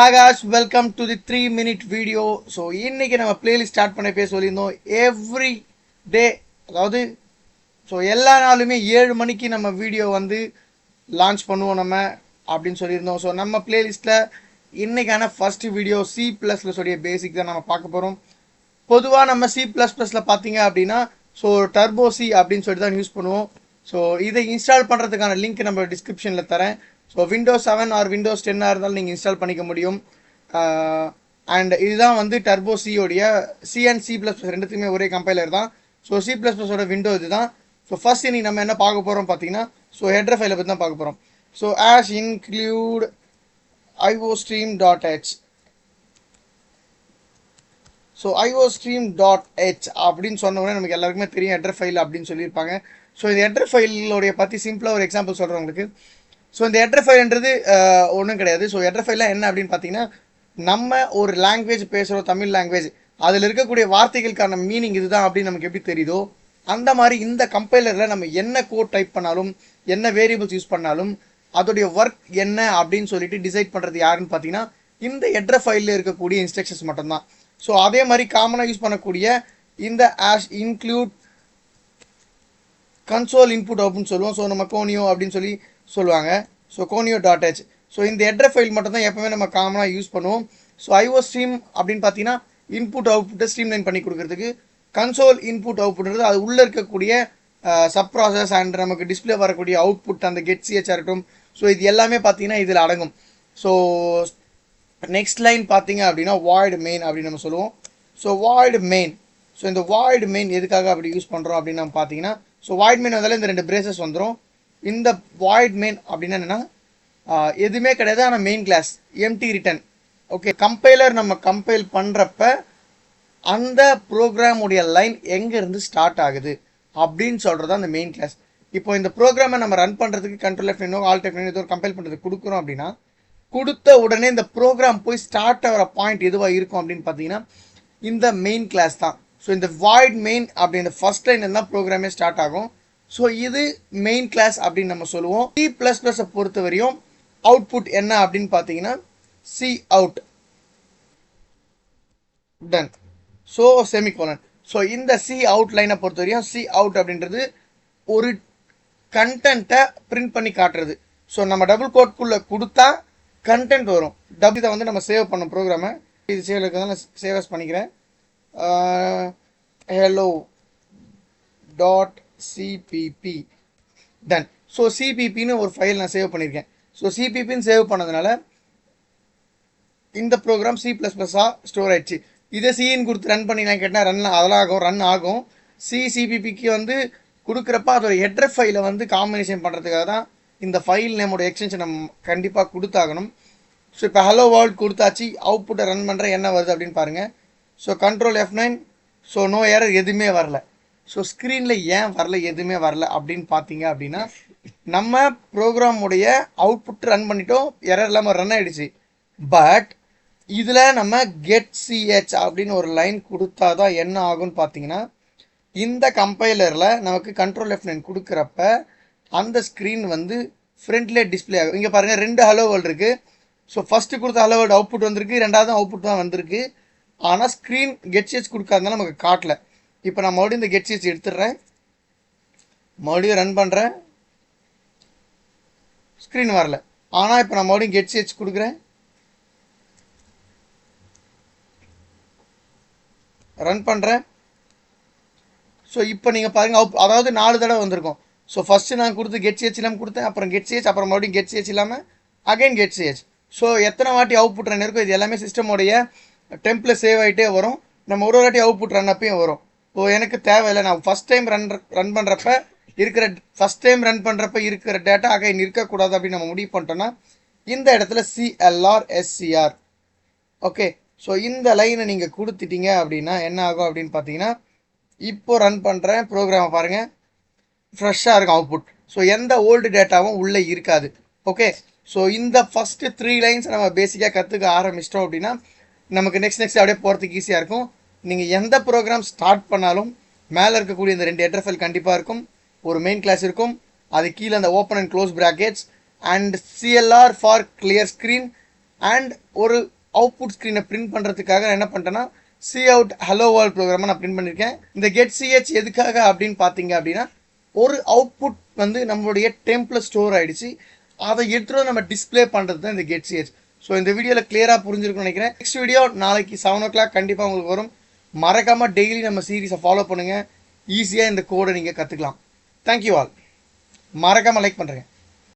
Hi guys, welcome to the 3-minute video. So இன்னைக்கு நம்ம playlist start பண்ண பேச சொல்லியிருந்தோம். எவ்ரி டே, அதாவது எல்லா நாளுமே 7 மணிக்கு நம்ம வீடியோ லான்ச் பண்ணுவோம் நம்ம அப்படின்னு சொல்லியிருந்தோம். ஸோ நம்ம பிளேலிஸ்ட்டில் இன்னைக்கான ஃபர்ஸ்ட் வீடியோ C++ உடைய பேசிக் தான் நம்ம பார்க்க போகிறோம். பொதுவாக நம்ம C++ல பார்த்தீங்க அப்படின்னா டர்போ சி அப்படின்னு சொல்லிட்டு தான் யூஸ் பண்ணுவோம். ஸோ இதை இன்ஸ்டால் பண்ணுறதுக்கான லிங்க் நம்ம டிஸ்கிரிப்ஷனில் தரேன். ஸோ விண்டோஸ் 7 ஆர் விண்டோஸ் 10 இருந்தாலும் நீங்கள் இன்ஸ்டால் பண்ணிக்க முடியும். அண்ட் இதுதான் டர்போ சியோடைய சி அண்ட் C++ ரெண்டுத்துக்குமே ஒரே கம்பைலர் தான். ஸோ C++ஓட விண்டோ இது தான். ஸோ ஃபர்ஸ்ட் இன்னைக்கு நம்ம என்ன பார்க்க போகிறோம் பார்த்தீங்கன்னா ஹெடர் ஃபைலை பற்றி தான் பார்க்க போகிறோம். So as include iostream.h. So iostream.h அப்படின்னு சொன்ன உடனே நமக்கு எல்லாருக்குமே தெரியும் ஹெடர் ஃபைல் அப்படின்னு சொல்லியிருப்பாங்க. ஸோ இந்த ஹெடர் ஃபைலோடைய பற்றி சிம்பிளாக ஒரு எக்ஸாம்பிள் சொல்கிறேன் உங்களுக்கு. ஸோ இந்த ஹெடர் ஃபைல்ன்றது ஒன்றும் கிடையாது. ஸோ ஹெடர் ஃபைல்லாம் என்ன அப்படின்னு பார்த்தீங்கன்னா, நம்ம ஒரு லாங்குவேஜ் பேசுகிறோம், தமிழ் லாங்குவேஜ், அதில் இருக்கக்கூடிய வார்த்தைகளுக்கான மீனிங் இதுதான் அப்படின்னு நமக்கு எப்படி தெரியுதோ அந்த மாதிரி இந்த கம்பைலரில் நம்ம என்ன கோட் டைப் பண்ணாலும் என்ன வேரியபிள்ஸ் யூஸ் பண்ணாலும் அதோடைய ஒர்க் என்ன அப்படின்னு சொல்லிட்டு டிசைட் பண்ணுறது யாருன்னு பார்த்தீங்கன்னா இந்த ஹெடர் ஃபைலில் இருக்கக்கூடிய இன்ஸ்ட்ரக்ஷன்ஸ் மட்டும்தான். ஸோ அதே மாதிரி காமனாக யூஸ் பண்ணக்கூடிய இந்த ஆஷ் இன்க்ளூட் கன்சோல் இன்புட் அவுட்னு சொல்லுவோம். ஸோ நம்ம கோனியோ அப்படின்னு சொல்லி சொல்லுவாங்க. ஸோ கோனியோ.h. ஸோ இந்த ஹெடர் ஃபைல் மட்டும் தான் எப்பவுமே நம்ம காமனாக யூஸ் பண்ணுவோம். ஸோ iostream அப்படின்னு பார்த்தீங்கன்னா இன்புட் அவுட்புட்டை ஸ்ட்ரீம் லைன் பண்ணி கொடுக்கறதுக்கு, கன்சோல் இன்புட் அவுட்புட்ன்றது அது உள்ளே இருக்கக்கூடிய சப் ப்ராசஸ் அண்ட் நமக்கு டிஸ்பிளே வரக்கூடிய அவுட்புட் அந்த getch இருக்கட்டும். ஸோ இது எல்லாமே பார்த்தீங்கன்னா இதில் அடங்கும். ஸோ நெக்ஸ்ட் லைன் பார்த்தீங்க அப்படின்னா வாய்டு மெயின் அப்படின்னு நம்ம சொல்லுவோம். So void main. ஸோ இந்த வாய்டு மெயின் எதுக்காக அப்படி யூஸ் பண்ணுறோம் அப்படின்னு நம்ம பார்த்தீங்கன்னா, ஸோ வாய்ட் மெயின் வந்தாலும் இந்த 2 பிரேசஸ் வந்துடும். இந்த வாய்ட் மெயின் அப்படின்னா என்னென்னா எதுவுமே கிடையாது, ஆனால் main class empty return. Okay, compiler நம்ம கம்பைல் பண்ணுறப்ப அந்த ப்ரோக்ராமுடைய லைன் எங்கேருந்து ஸ்டார்ட் ஆகுது அப்படின்னு சொல்கிறது அந்த மெயின் கிளாஸ். இப்போ இந்த ப்ரோக்ராமை நம்ம ரன் பண்ணுறதுக்கு கண்ட்ரோல் F9 ஆல்ட் F9 ஏதோ ஒரு கம்பைல் பண்ணுறதுக்கு கொடுக்குறோம் அப்படின்னா, கொடுத்த உடனே இந்த ப்ரோக்ராம் போய் ஸ்டார்ட் ஆகிற பாயிண்ட் எதுவாக இருக்கும் அப்படின்னு பார்த்தீங்கன்னா இந்த மெயின் கிளாஸ் தான். ஸோ இந்த வாய்ட் மெயின் அப்படின்ற ஃபர்ஸ்ட் லைன் இருந்தால் ப்ரோக்ராமே ஸ்டார்ட் ஆகும். ஸோ இது மெயின் கிளாஸ் அப்படின்னு நம்ம சொல்லுவோம். C++-ஐ பொறுத்த வரையும் அவுட்புட் என்ன அப்படின்னு பார்த்தீங்கன்னா சி அவுட் டன். So semicolon. ஸோ இந்த சி அவுட் லைனை பொறுத்த வரையும் சி அவுட் அப்படின்றது ஒரு கண்டென்ட்டை பிரிண்ட் பண்ணி காட்டுறது. ஸோ நம்ம டபுள் கோட்குள்ளே கொடுத்தா கண்டென்ட் வரும். டபுள் இதை நம்ம சேவ் பண்ணோம் ப்ரோக்ராமை. இது சேவ் இருக்கிறதால சேவஸ் பண்ணிக்கிறேன். hello டாட் சிபிபி டன். ஸோ சிபிபின்னு ஒரு ஃபைல் நான் சேவ் பண்ணியிருக்கேன். ஸோ சிபிபின்னு சேவ் பண்ணதுனால இந்த ப்ரோக்ராம் C++ஆக ஸ்டோர் ஆயிடுச்சு. இதை சின்னு கொடுத்து ரன் பண்ணி நான் கேட்டால் அதெல்லாம் ரன் ஆகும். சிபிபிக்கு கொடுக்குறப்ப அதோட ஹெடர் ஃபைலை காம்பினேஷன் பண்ணுறதுக்காக தான் இந்த ஃபைல் நேமோட எக்ஸ்டென்ஷன் நம்ம கண்டிப்பாக கொடுத்தாகணும். ஸோ இப்போ ஹலோ வேர்ல்ட் கொடுத்தாச்சு, அவுட்புட்டை ரன் பண்ணுறேன், என்ன வருது அப்படின்னு பாருங்கள். So control F9. So no error, எதுவுமே வரல. ஸோ ஸ்க்ரீனில் ஏன் வரல, எதுவுமே வரல அப்படின்னு பார்த்தீங்க அப்படின்னா நம்ம ப்ரோக்ராமுடைய அவுட்புட் ரன் பண்ணிட்டோம், எரர் இல்லாமல் ரன் ஆகிடுச்சு. பட் இதில் நம்ம getch அப்படின்னு ஒரு லைன் கொடுத்தா தான் என்ன ஆகும்னு பார்த்தீங்கன்னா இந்த கம்பைலரில் நமக்கு கண்ட்ரோல் F9 கொடுக்குறப்ப அந்த ஸ்க்ரீன் ஃப்ரண்ட்லேயே டிஸ்பிளே ஆகும். இங்கே பாருங்கள் 2 ஹலோ வேர்ல்டு இருக்குது. ஸோ ஃபஸ்ட்டு கொடுத்த ஹலோ வேர்ல்டு அவுட்புட் வந்திருக்கு, 2வது அவுட்புட் தான் வந்திருக்கு. ஆனால் ஸ்க்ரீன் getch கொடுக்காதனால நமக்கு காட்டல. இப்போ நான் மறுபடியும் இந்த getch எடுத்துடுறேன், மறுபடியும் ரன் பண்ணுறேன், ஸ்க்ரீன் வரல. ஆனால் இப்போ நான் மறுபடியும் getch கொடுக்குறேன், ரன் பண்ணுறேன். ஸோ இப்போ நீங்கள் பாருங்கள் அதாவது 4 தடவை வந்திருக்கும். ஸோ ஃபஸ்ட்டு நான் கொடுத்து getch இல்லாமல் கொடுத்தேன், அப்புறம் getch, அப்புறம் மறுபடியும் getch இல்லாமல் அகைன் getch. ஸோ எத்தனை வாட்டி அவுட்புட் ரன் இருக்கோ இது எல்லாமே சிஸ்டமோடைய டெம்பில் சேவ் ஆகிட்டே வரும். நம்ம ஒரு வாட்டி அவுட்புட் ரன் அப்பையும் வரும். ஸோ எனக்கு தேவையில்லை, நான் ஃபஸ்ட் டைம் ரன் பண்ணுறப்ப இருக்கிற டேட்டா அகைன் இருக்கக்கூடாது அப்படின்னு நம்ம முடிவு பண்ணிட்டோன்னா இந்த இடத்துல CLR/SCR. ஓகே, ஸோ இந்த லைனை நீங்கள் கொடுத்துட்டீங்க அப்படின்னா என்ன ஆகும் அப்படின்னு பார்த்தீங்கன்னா இப்போ ரன் பண்ணுறேன் ப்ரோக்ராமை பாருங்கள், ஃப்ரெஷ்ஷாக இருக்கும் அவுட்புட். ஸோ எந்த ஓல்டு டேட்டாவும் உள்ளே இருக்காது. ஓகே, ஸோ இந்த ஃபஸ்ட்டு 3 லைன்ஸ் நம்ம பேசிக்காக கற்றுக்க ஆரம்பிச்சிட்டோம் அப்படின்னா நமக்கு நெக்ஸ்ட் அப்படியே போகிறதுக்கு ஈஸியாக இருக்கும். நீங்கள் எந்த ப்ரோக்ராம் ஸ்டார்ட் பண்ணாலும் மேலே இருக்கக்கூடிய இந்த 2 ஹெடர் ஃபைல் கண்டிப்பாக இருக்கும். ஒரு மெயின் கிளாஸ் இருக்கும், அது கீழே அந்த open and close brackets and CLR for clear screen and ஒரு அவுட்புட் ஸ்க்ரீனை பிரிண்ட் பண்ணுறதுக்காக நான் என்ன பண்ணிட்டேன்னா சி அவுட் ஹலோ வேர்ல்ட் ப்ரோக்ராமை நான் பிரிண்ட் பண்ணியிருக்கேன். இந்த கெட் சிஹெச் எதுக்காக அப்படின்னு பார்த்தீங்க அப்படின்னா ஒரு அவுட்புட் வந்து நம்மளுடைய டெம்ப்ல ஸ்டோர் ஆகிடுச்சு, அதை எடுத்துகிட்டு நம்ம டிஸ்பிளே பண்ணுறது தான் இந்த கெட் சிஹெச். ஸோ இந்த வீடியோவில் கிளியராக புரிஞ்சிருக்கும்னு நினைக்கிறேன். நெக்ஸ்ட் வீடியோ நாளைக்கு 7 o'clock கண்டிப்பாக உங்களுக்கு வரும். மறக்காமல் டெய்லி நம்ம சீரீஸை ஃபாலோ பண்ணுங்கள். ஈஸியாக இந்த கோடை நீங்கள் கற்றுக்கலாம். Thank you all. மறக்காமல் லைக் பண்ணுறேன்.